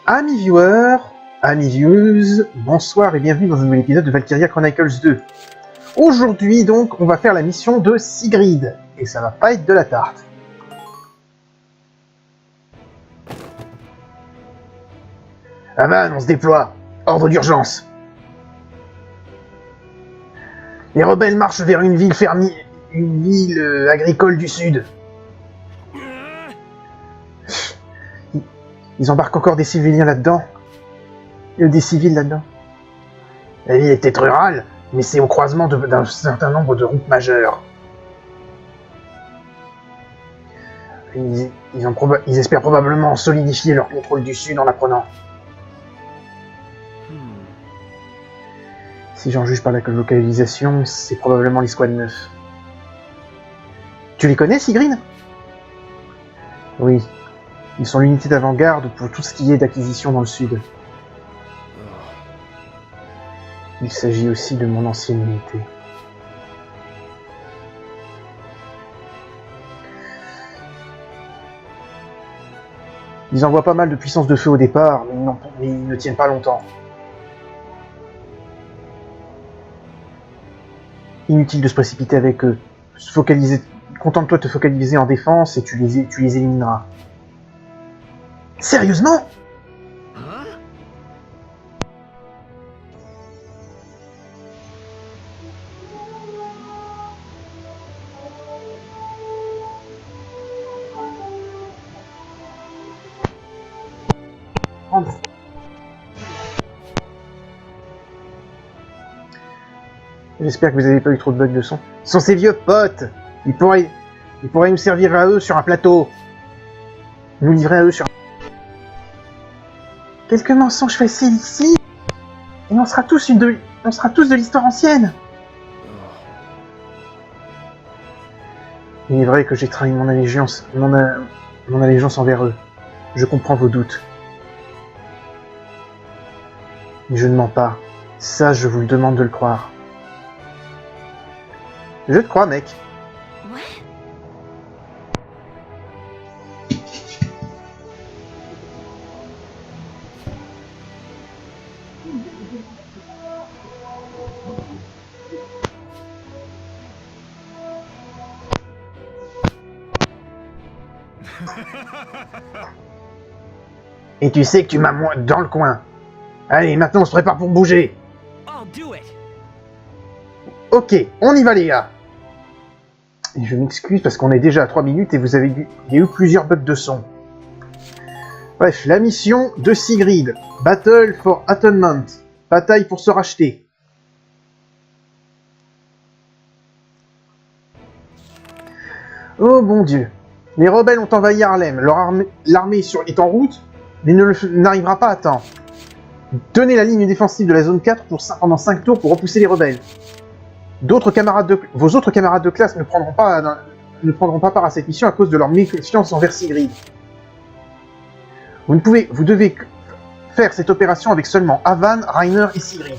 Amis viewers, amis viewers, bonsoir et bienvenue dans un nouvel épisode de Valkyria Chronicles 2. Aujourd'hui donc, on va faire la mission de Sigrid, et ça va pas être de la tarte. Aman, on se déploie. Ordre d'urgence. Les rebelles marchent vers une ville agricole du sud. Ils embarquent encore des civiliens là-dedans. Des civils là-dedans. La ville est peut-être rurale, mais c'est au croisement d'un certain nombre de routes majeures. Ils espèrent probablement solidifier leur contrôle du sud en l'apprenant. Si j'en juge par la localisation, c'est probablement les squads 9. Tu les connais, Sigrid? Oui. Ils sont l'unité d'avant-garde pour tout ce qui est d'acquisition dans le sud. Il s'agit aussi de mon ancienne unité. Ils envoient pas mal de puissance de feu au départ, mais ils ne tiennent pas longtemps. Inutile de se précipiter avec eux. Contente-toi de te focaliser en défense et tu les élimineras. Sérieusement? J'espère que vous n'avez pas eu trop de bugs de son. Ce sont ces vieux potes. Ils pourraient nous servir à eux sur un plateau. Nous livrer à eux sur... Quelques mensonges faciles ici. Et on sera tous de l'histoire ancienne. Il est vrai que j'ai trahi mon allégeance envers eux. Je comprends vos doutes. Mais je ne mens pas. Ça, je vous le demande de le croire. Je te crois, mec. Ouais. Et tu sais que tu m'as dans le coin. Allez, maintenant on se prépare pour bouger. Ok, on y va les gars. Et je m'excuse parce qu'on est déjà à 3 minutes et il y a eu plusieurs bugs de son. Bref, la mission de Sigrid. Battle for Atonement. Bataille pour se racheter. Oh bon Dieu. Les rebelles ont envahi Harlem. L'armée est en route, mais n'arrivera pas à temps. Tenez la ligne défensive de la zone 4 pendant 5 tours pour repousser les rebelles. Vos autres camarades de classe ne prendront pas part à cette mission à cause de leur méfiance envers Sigrid. Vous devez faire cette opération avec seulement Avan, Rainer et Sigrid.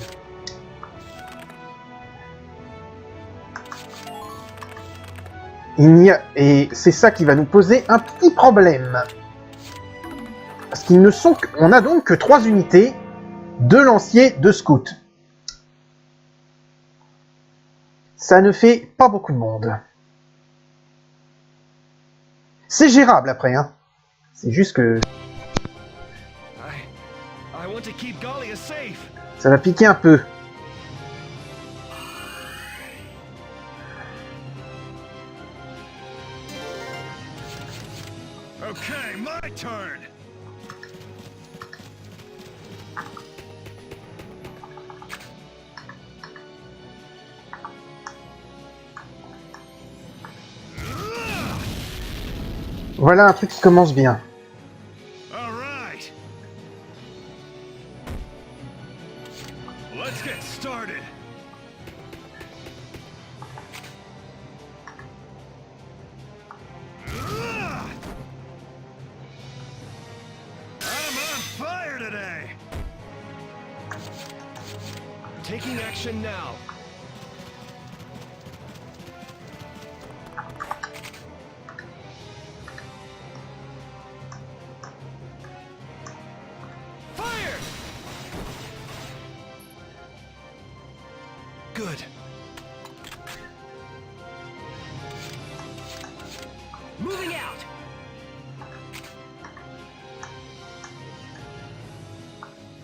Et c'est ça qui va nous poser un petit problème. Parce on a donc que 3 unités, 2 lanciers, 2 scouts. Ça ne fait pas beaucoup de monde. C'est gérable après, hein. C'est juste que... ça va piquer un peu. Okay, my turn. Voilà un truc qui commence bien. All right. Let's get started. I'm on fire today. Taking action now. good. Moving out.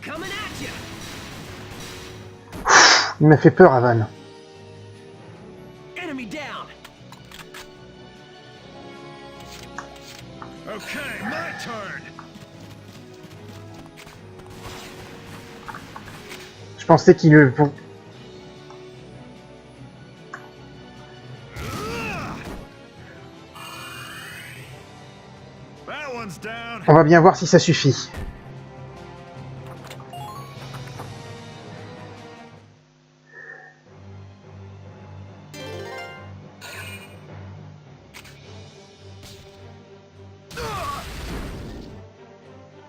Coming at you. Il m'a fait peur, Avan. Enemy down. Okay, my turn. Je pensais qu'il le... That one's down. On va bien voir si ça suffit.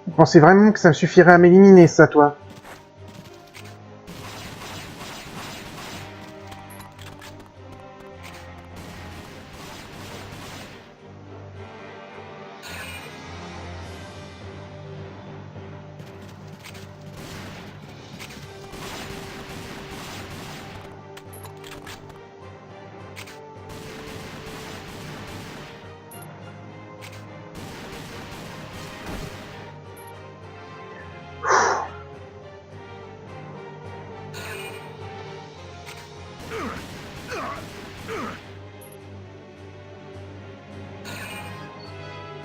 Vous pensez vraiment que ça me suffirait à m'éliminer, ça, toi?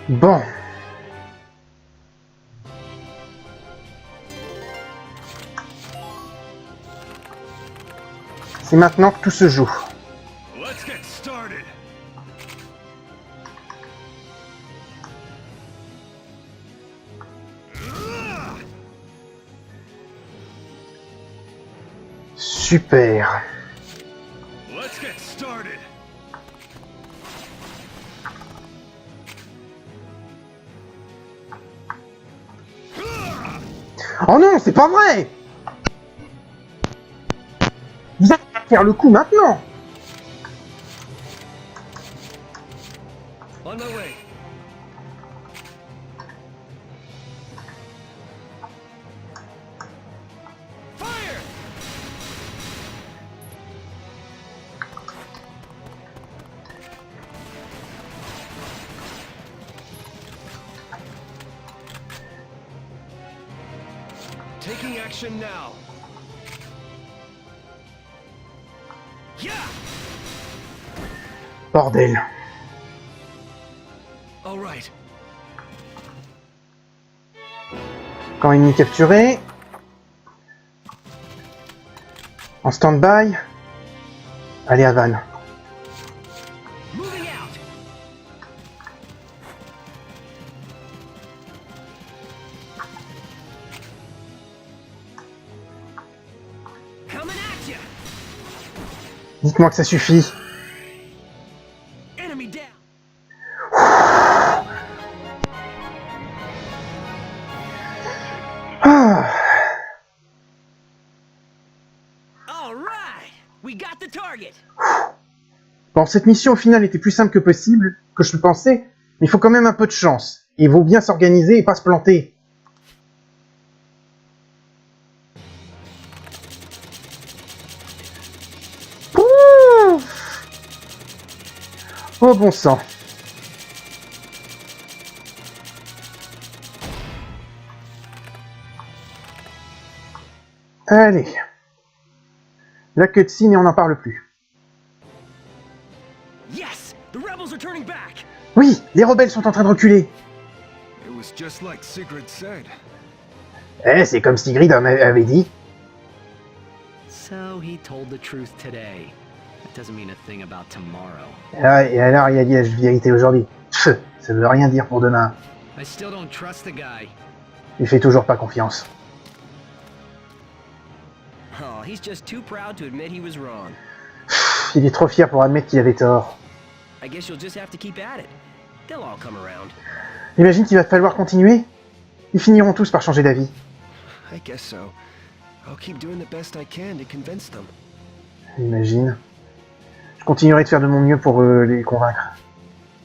Bon. C'est maintenant que tout se joue. Let's get started. Super. Let's get started. Oh non, c'est pas vrai! Vous allez faire le coup maintenant! On my way. Fire! Taking action now. Yeah. Bordel. All right. Quand ennemi capturé. En stand-by. Allez, Avan. Moving out. Coming at you. Dites-moi que ça suffit. Enemy down. Ah. All right. We got the target. Bon, cette mission au final était plus simple que possible, que je le pensais, mais il faut quand même un peu de chance. Il vaut bien s'organiser et pas se planter. Ouh. Oh bon sang. Allez. La cutscene et on n'en parle plus. Yes, the rebels are turning back. Oui, les rebelles sont en train de reculer. It was just like Sigrid said. Eh, c'est comme Sigrid avait dit. So he told the truth today. That doesn't mean a thing about tomorrow. Ah, et alors, il a dit la vérité aujourd'hui. Pff, ça veut rien dire pour demain. I still don't trust the guy. Il fait toujours pas confiance. Oh, he's just too proud to admit he was wrong. Pff, il est trop fier pour admettre qu'il avait tort. I guess you'll just have to keep at it. They'll all come around. Imagine qu'il va falloir continuer. Ils finiront tous par changer d'avis. I guess so. I'll keep doing the best I can to convince them. Imagine. Je continuerai de faire de mon mieux pour les convaincre.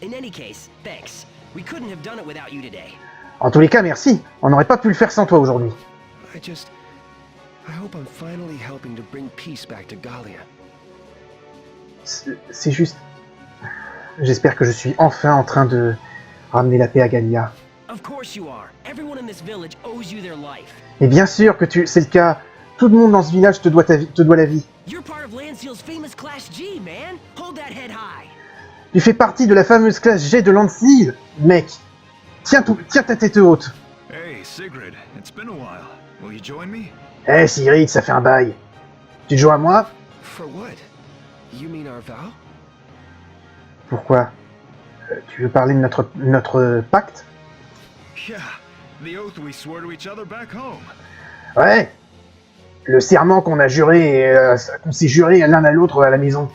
In any case, thanks. We couldn't have done it without you today. En tous les cas, merci. On n'aurait pas pu le faire sans toi aujourd'hui. I just... I hope I'm finally helping to bring peace back to Galia. C'est juste... J'espère que je suis enfin en train de ramener la paix à Galia. Of course you are. Everyone in this village owes you their life. Et bien sûr que c'est le cas. Tout le monde dans ce village te doit la vie. You're part of Landseal's famous Class G, man. Hold that head high. Tu fais partie de la fameuse classe G de Landseal, mec. Tiens ta tête haute. Hey, Sigrid, it's been a while. Will you join me? Eh, Sigrid, ça fait un bail. Tu te joins à moi? For what? You mean our vow? Pourquoi? Tu veux parler de notre pacte? Yeah, the oath we swore to each other back home. Ouais. Le serment qu'on s'est juré l'un à l'autre à la maison.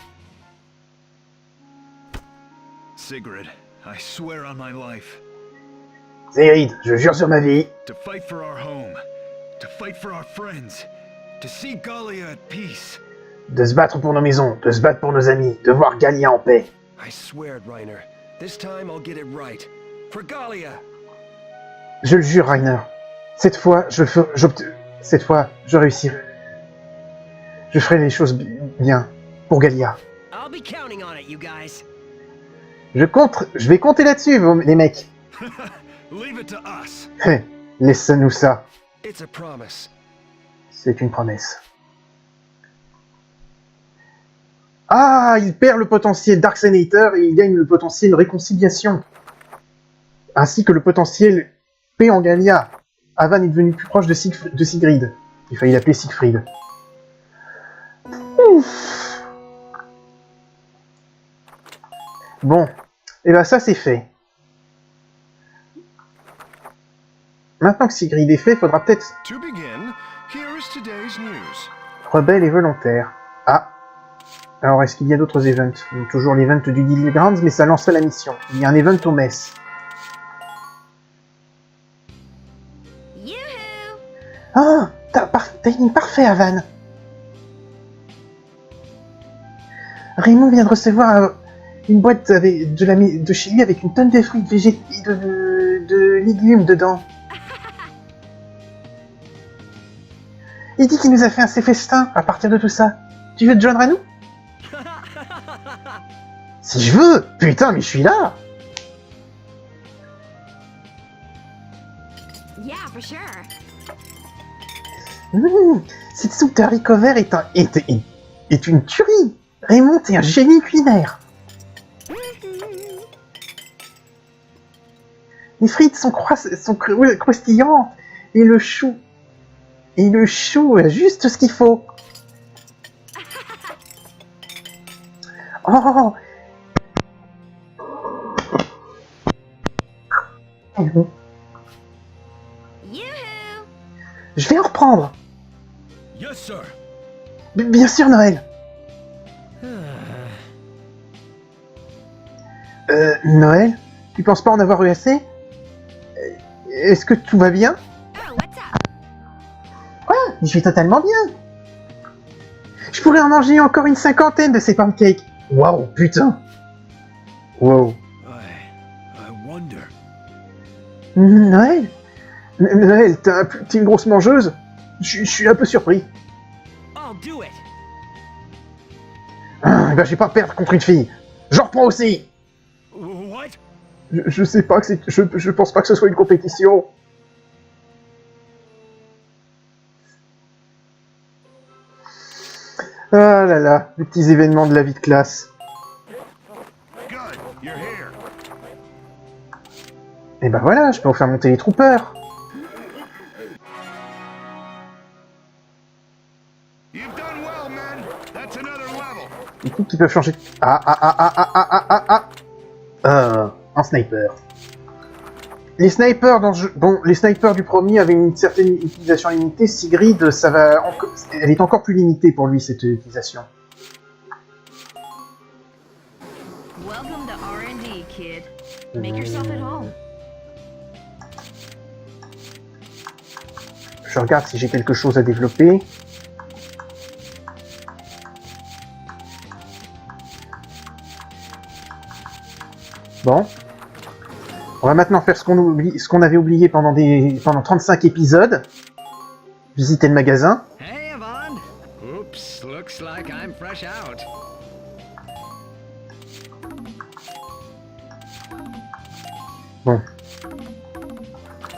Sigrid, I swear on my life. Sigrid, je jure sur ma vie. To fight for our home. To fight for our friends. To see Galia at peace. De se battre pour nos maisons, de se battre pour nos amis, de voir Galia en paix. I swear, Reiner. This time I'll get it right. For Galia! Je le jure, Reiner. Cette fois, je réussirai. Je ferai les choses bien pour Galia. I'll be counting on it, you guys. Je vais compter là-dessus, les mecs. Leave it to us. Laisse-nous ça. It's a promise. C'est une promesse. Ah, il perd le potentiel Dark Senator et il gagne le potentiel Réconciliation. Ainsi que le potentiel paix en Galia. Avan est devenu plus proche de Sigrid. Il fallait l'appeler Siegfried. Ouf. Bon, et ben ça c'est fait. Maintenant que Sigrid est fait, il faudra peut-être... To begin, here is today's news. Rebelle et volontaire. Ah. Alors, est-ce qu'il y a d'autres events? Donc, toujours l'event du Guild Grounds, mais ça lancerait la mission. Il y a un event au mess. Ah, timing parfait, Avan. Raymond vient de recevoir une boîte de chez lui avec une tonne de fruits, de légumes dedans. Il dit qu'il nous a fait un ses festin à partir de tout ça. Tu veux te joindre à nous? Si je veux! Putain, mais je suis là! Yeah, for sure. Cette soupe de haricots verts est une tuerie! Raymond, t'es un génie culinaire! Les frites sont croustillantes et le chou a juste ce qu'il faut. Oh! Je vais en reprendre. Yes, sir. Bien sûr, Noël. Noël, tu penses pas en avoir eu assez? Est-ce que tout va bien? Oh, what's up? Ouais, je vais totalement bien. Je pourrais en manger encore une 50aine de ces pancakes. Waouh, putain. Wow. I wonder. Noël, t'es une grosse mangeuse? Je suis un peu surpris. I'll do it. Ben, je vais pas perdre contre une fille. J'en reprends aussi. What? Je sais pas que c'est... Je pense pas que ce soit une compétition. Ah là là, les petits événements de la vie de classe. Good, you're here. Et ben voilà, je peux en faire monter les troopers. You've done well, man. That's another level. Les trucs qui peuvent changer... un sniper. Les snipers dans le jeu... Bon, les snipers du premier avaient une certaine utilisation limitée. Sigrid, elle est encore plus limitée pour lui, cette utilisation. Welcome to R&D, kid. Make yourself at home. Je regarde si j'ai quelque chose à développer. Bon. On va maintenant faire ce qu'on avait oublié pendant 35 épisodes. visiter le magasin. Hey, Yvonne. Oops, looks like I'm fresh out. Bon.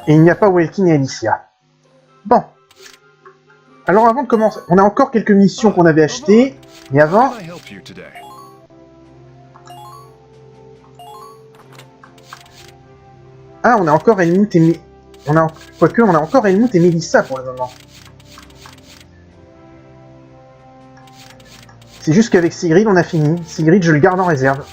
Et il n'y a pas Welkin et Alicia. Bon. Alors avant de commencer, on a encore quelques missions qu'on avait achetées. Mais avant, How can I help you today? ah, on a encore Helmut et quoique on a encore Helmut et Melissa pour le moment. C'est juste qu'avec Sigrid, on a fini. Sigrid, je le garde en réserve.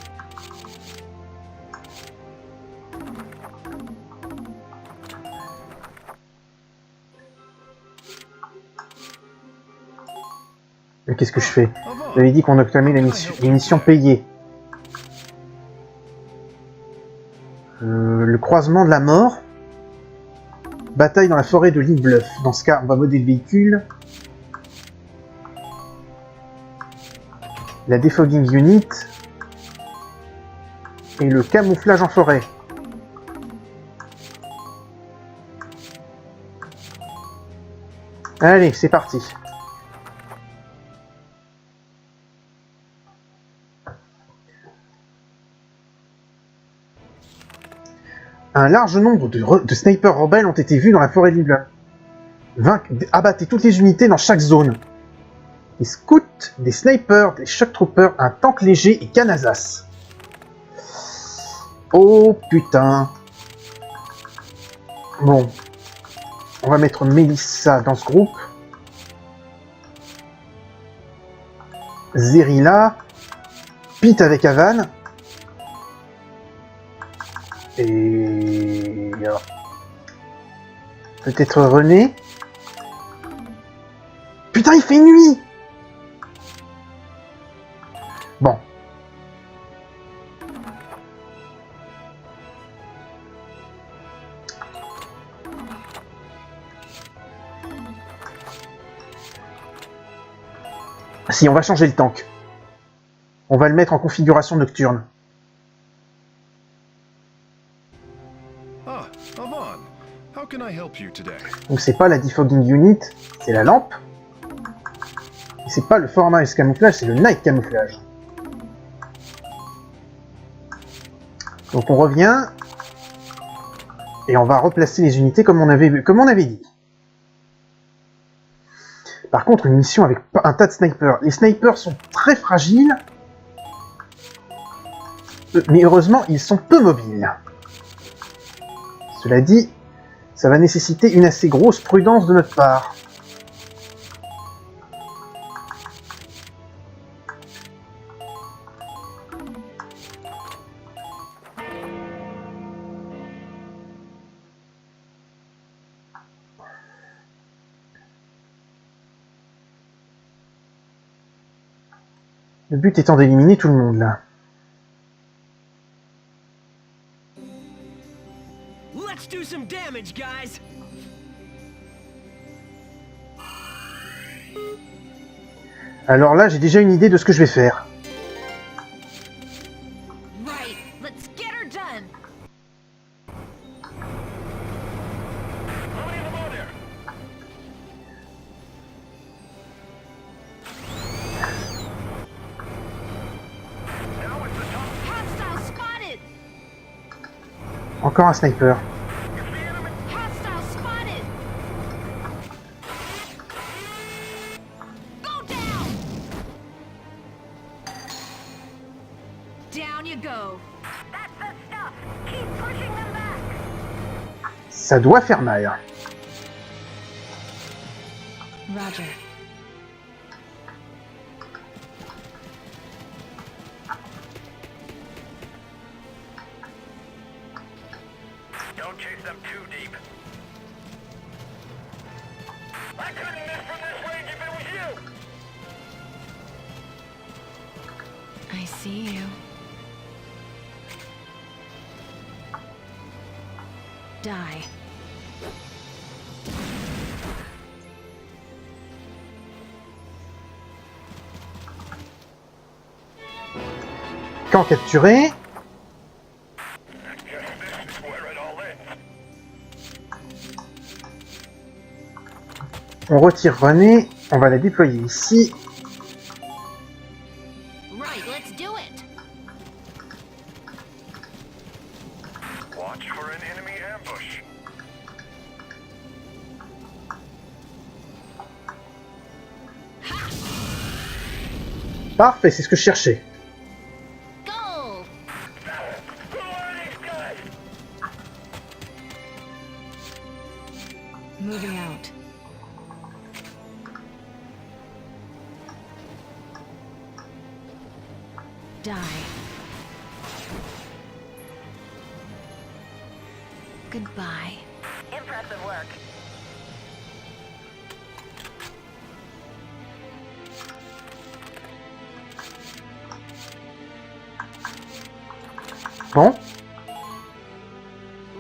Mais qu'est-ce que je fais? J'avais dit qu'on obtenait les missions payées. Le croisement de la mort. Bataille dans la forêt de l'île Bluff. Dans ce cas, on va modder le véhicule. La defogging unit. Et le camouflage en forêt. Allez, c'est parti. Un large nombre de snipers rebelles ont été vus dans la forêt de l'île. Abattez toutes les unités dans chaque zone. Des scouts, des snipers, des shock troopers, un tank léger et Kanazas. Oh putain. Bon. On va mettre Melissa dans ce groupe. Zerila. Pete avec Avan. Et... alors, peut-être René. Putain, il fait nuit! Bon. Si, on va changer le tank. On va le mettre en configuration nocturne. Ah, Yvonne. How can I help you today? Donc c'est pas la defogging unit, c'est la lampe. Et c'est pas le format camouflage, c'est le night camouflage. Donc on revient. Et on va replacer les unités comme on avait dit. Par contre, une mission avec un tas de snipers. Les snipers sont très fragiles. Mais heureusement, ils sont peu mobiles. Cela dit, ça va nécessiter une assez grosse prudence de notre part. Le but étant d'éliminer tout le monde là. Let's do some damage, guys. Alors là, j'ai déjà une idée de ce que je vais faire. Right, let's get her done. Hostile spotted. Encore un sniper. Hostile spotted. Go down. Down you go. That's the stuff. Keep pushing them back. Ça doit faire mal. Roger. Don't chase them too deep. I couldn't miss from this range if it was you! I see you. Die. Camp capturé. On retire René. On va la déployer ici. Right, let's do it. Watch for an enemy ambush. Parfait, c'est ce que je cherchais. Go! Moving out. Die. Goodbye. Impressive work. Bon.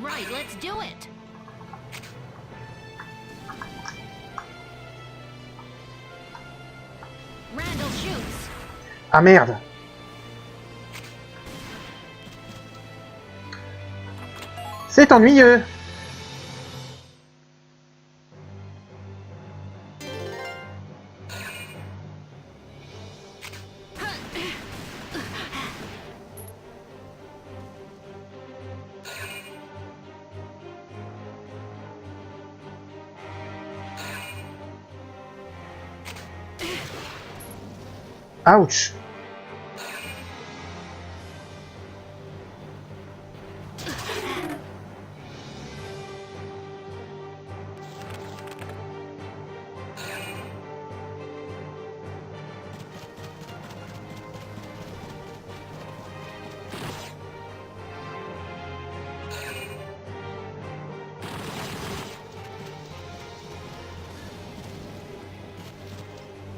Right, let's do it. Randall shoots. Ah merde. C'est ennuyeux. Ouch.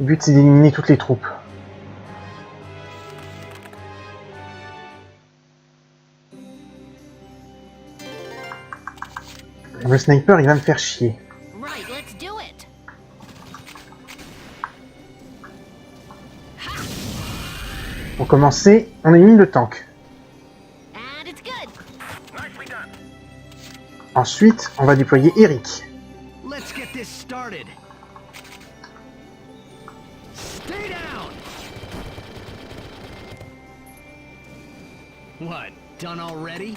Le but c'est d'éliminer toutes les troupes. Le sniper il va me faire chier. Right, let's do it. Pour commencer, on élimine le tank. And it's good. Nicely done. Ensuite, on va déployer Eric. Let's get this started. Stay down. What? Done already?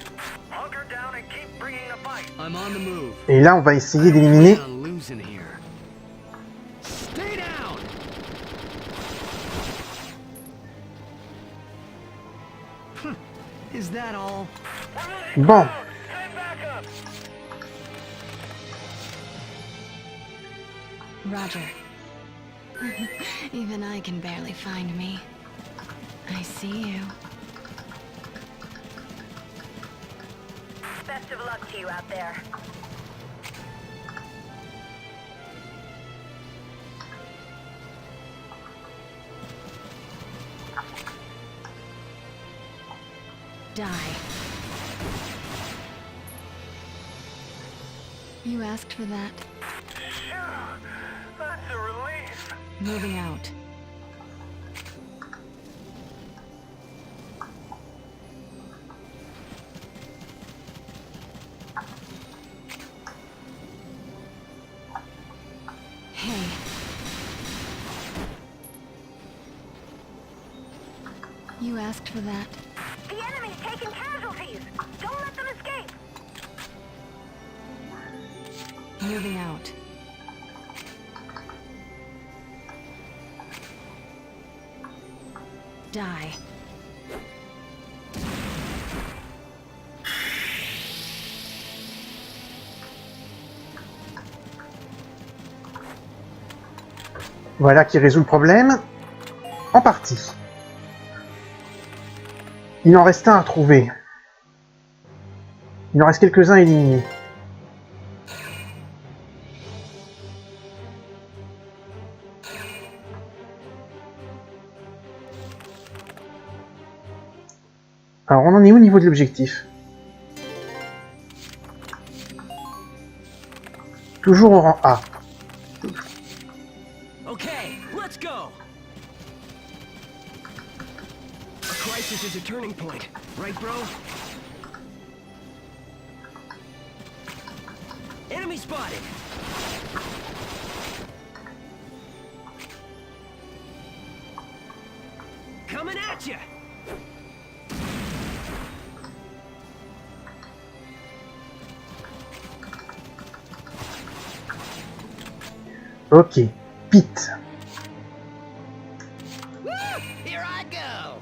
Hunker down and keep bringing the fight. I'm on the move. Et là, on va essayer d'éliminer I'm losing here. Stay down. Is that all? Bon, Stand back up. Roger. Even I can barely find me. I see you. Best of luck to you out there. Die. You asked for that. Phew, that's a relief. Moving out. Hey. You asked for that. The enemy's taking casualties! Don't let them escape! Moving out. Die. voilà qui résout le problème. En partie. Il en reste un à trouver. Il en reste quelques-uns à éliminer. Alors on en est où au niveau de l'objectif? Toujours au rang A. Okay, let's go. A crisis is a turning point, right, bro? Enemy spotted. Coming at you. Ok, Pete. Here I go.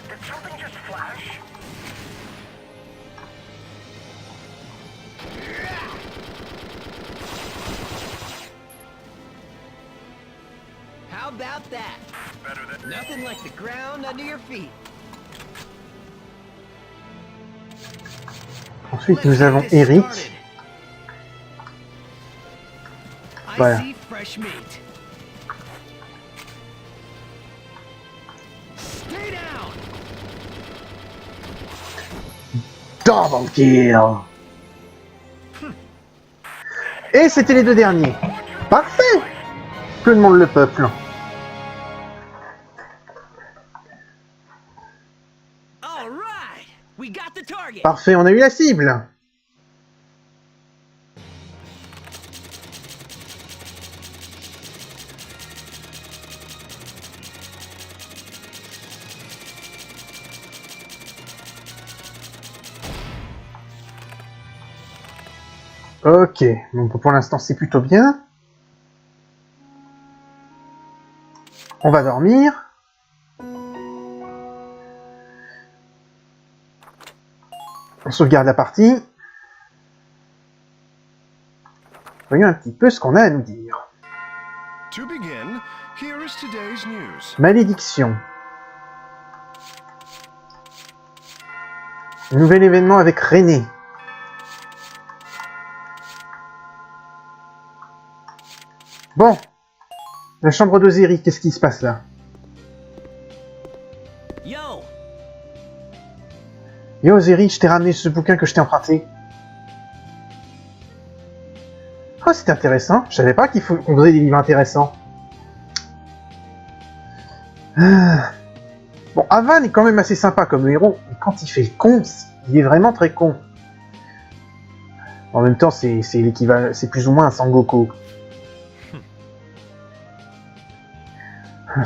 Did something just flash? How about that? Better than... Nothing like the ground under your feet. Ensuite, nous avons Eric. I Voilà. see fresh meat. Stay down. Double kill. Et c'était les deux derniers. Parfait. Que demande le peuple? All right. We got the target. Parfait, on a eu la cible. Ok, donc pour l'instant c'est plutôt bien. On va dormir. On sauvegarde la partie. Voyons un petit peu ce qu'on a à nous dire. To begin, here is today's news. Malédiction. Nouvel événement avec René. Bon. La chambre d'Ozeri, qu'est-ce qui se passe là? Yo. Yo Ozeri, je t'ai ramené ce bouquin que je t'ai emprunté. Oh, c'est intéressant. Je savais pas qu'on faisait des livres intéressants. Ah. Bon, Avan est quand même assez sympa comme héros, mais quand il fait le con, il est vraiment très con. En même temps, c'est l'équivalent, c'est plus ou moins un Sangoku.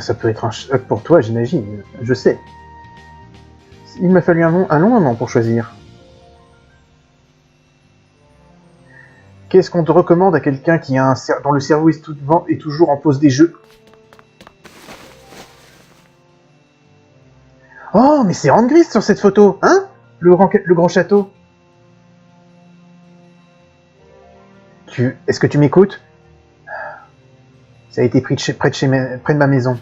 Ça peut être un choc pour toi, j'imagine. Je sais. Il m'a fallu un long moment pour choisir. Qu'est-ce qu'on te recommande à quelqu'un qui a dont le cerveau est toujours en pause des jeux? Oh, mais c'est Randgris sur cette photo, hein? Le grand château. Est-ce que tu m'écoutes? Ça a été pris près de ma maison.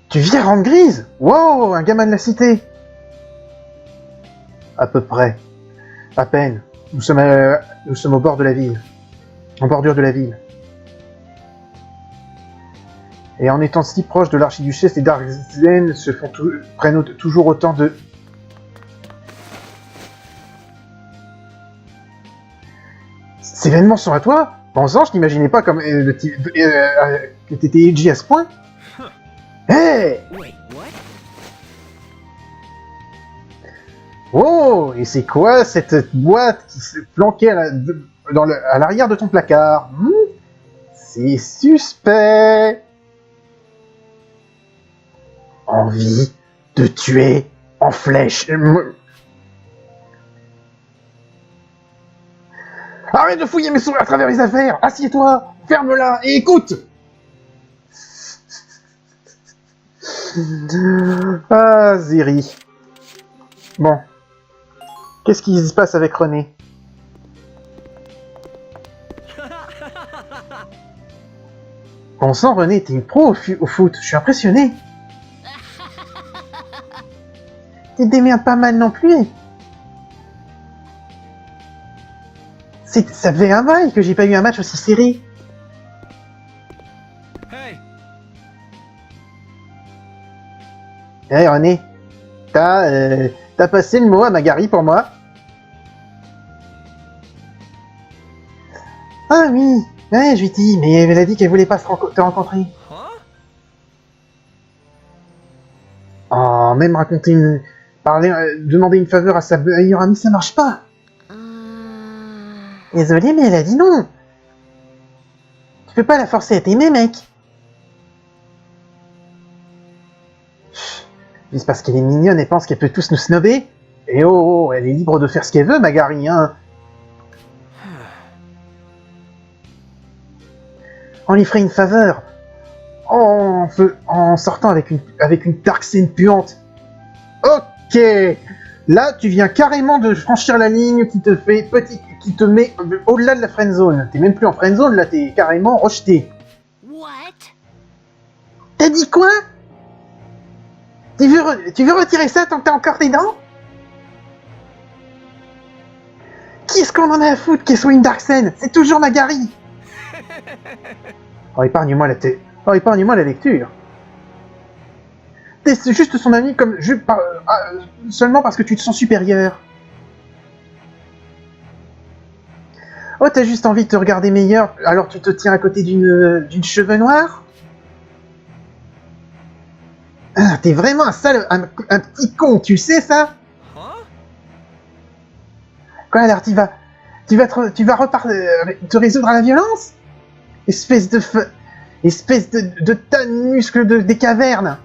Tu vis à Randgris? Wow, un gamin de la cité. À peu près. À peine. Nous sommes au bord de la ville. En bordure de la ville. Et en étant si proche de l'archiduchesse, les Darkzen prennent toujours autant de... Ces événements sont à toi? Pensant, je t'imaginais pas comme que t'étais edgy à ce point. Hey! Wait, what? Oh! Et c'est quoi cette boîte qui se planquait à l'arrière de ton placard? C'est suspect! Envie de tuer en flèche. Arrête de fouiller mes souris à travers les affaires. Assieds-toi, ferme-la et écoute. Ah, Zeri. Bon. Qu'est-ce qui se passe avec René? Bon sang, René, t'es une pro au foot. Je suis impressionné. Tu te démerdes pas mal non plus. Ça fait un bail que j'ai pas eu un match aussi serré. Hey. Hey René, t'as passé le mot à Magari pour moi? Ah oui, ouais, je lui dis, mais elle a dit qu'elle voulait pas te rencontrer. Huh? Oh, même demander une faveur à sa meilleure amie, ça marche pas. Désolé, mais elle a dit non. Tu peux pas la forcer à t'aimer, mec. Chut. Juste parce qu'elle est mignonne et pense qu'elle peut tous nous snobber. Et oh, elle est libre de faire ce qu'elle veut, Magari, hein. On lui ferait une faveur. En sortant avec une dark scène puante. Ok. Là, tu viens carrément de franchir la ligne qui te fait petit, qui te met au-delà de la friendzone. T'es même plus en friendzone, là, t'es carrément rejeté. What? T'as dit quoi? Tu veux retirer ça tant que t'as encore tes dents? Qu'est-ce qu'on en a à foutre qu'elle soit une dark scène? C'est toujours Magari. Oh, épargne-moi la lecture. T'es juste son ami comme seulement parce que tu te sens supérieur. Oh, t'as juste envie de te regarder meilleur, alors tu te tiens à côté d'une cheveux noire? Ah, t'es vraiment un petit con, tu sais ça? Quoi alors tu vas te résoudre à la violence? Espèce de tas de muscles des cavernes.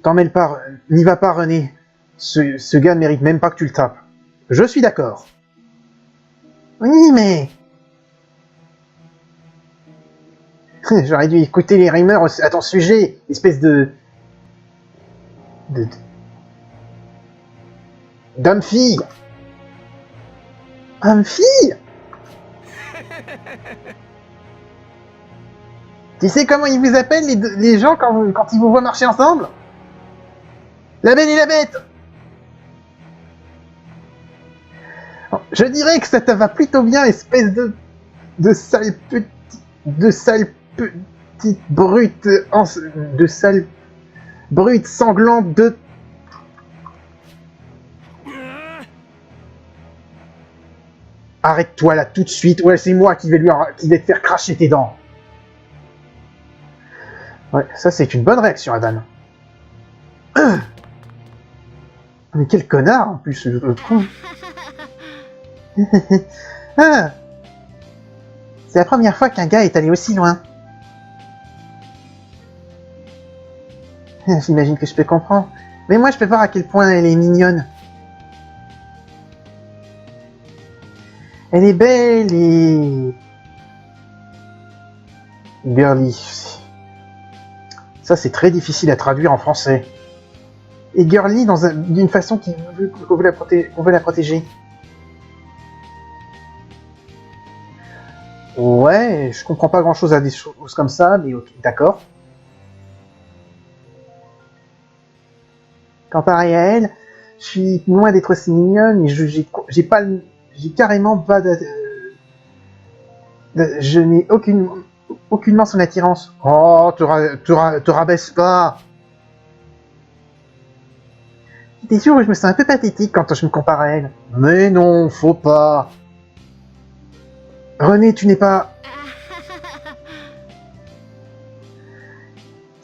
T'en mêle pas, n'y va pas René. Ce gars ne mérite même pas que tu le tapes. Je suis d'accord. Oui, mais... J'aurais dû écouter les rumeurs à ton sujet, espèce d'homme-fille. Homme-fille? Tu sais comment ils vous appellent les gens quand ils vous voient marcher ensemble? La Belle et la Bête. Je dirais que ça te va plutôt bien, espèce de sale petite brute, de sale brute sanglante de... Arrête-toi là tout de suite, ouais c'est moi qui vais te faire cracher tes dents. Ouais, ça c'est une bonne réaction, Adam. Mais quel connard en plus, le con. Ah, c'est la première fois qu'un gars est allé aussi loin. J'imagine que je peux comprendre. Mais moi je peux voir à quel point elle est mignonne. Elle est belle et... girly. Ça c'est très difficile à traduire en français. Et girly d'une façon qu'on veut la protéger. Ouais, je comprends pas grand chose à des choses comme ça, mais ok, d'accord. Comparé à elle, je suis loin d'être aussi mignonne et j'ai carrément pas je n'ai aucunement son attirance. Oh, te rabaisse pas. Des jours où je me sens un peu pathétique quand je me compare à elle. Mais non, faut pas. René, tu n'es pas...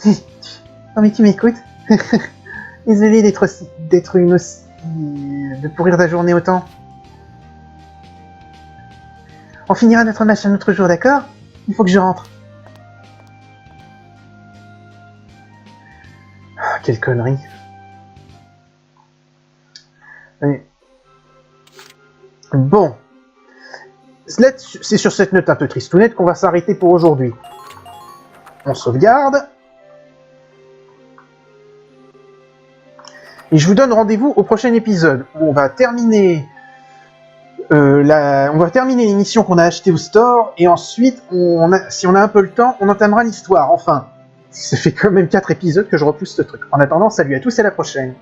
Non mais tu m'écoutes. Désolé de pourrir ta journée autant. On finira notre match un autre jour, d'accord? Il faut que je rentre. Ah, quelle connerie. Oui. Bon. C'est sur cette note un peu tristounette qu'on va s'arrêter pour aujourd'hui. On sauvegarde. Et je vous donne rendez-vous au prochain épisode où on va terminer l'émission qu'on a achetée au store et ensuite, si on a un peu le temps, on entamera l'histoire. Enfin, ça fait quand même 4 épisodes que je repousse ce truc. En attendant, salut à tous et à la prochaine.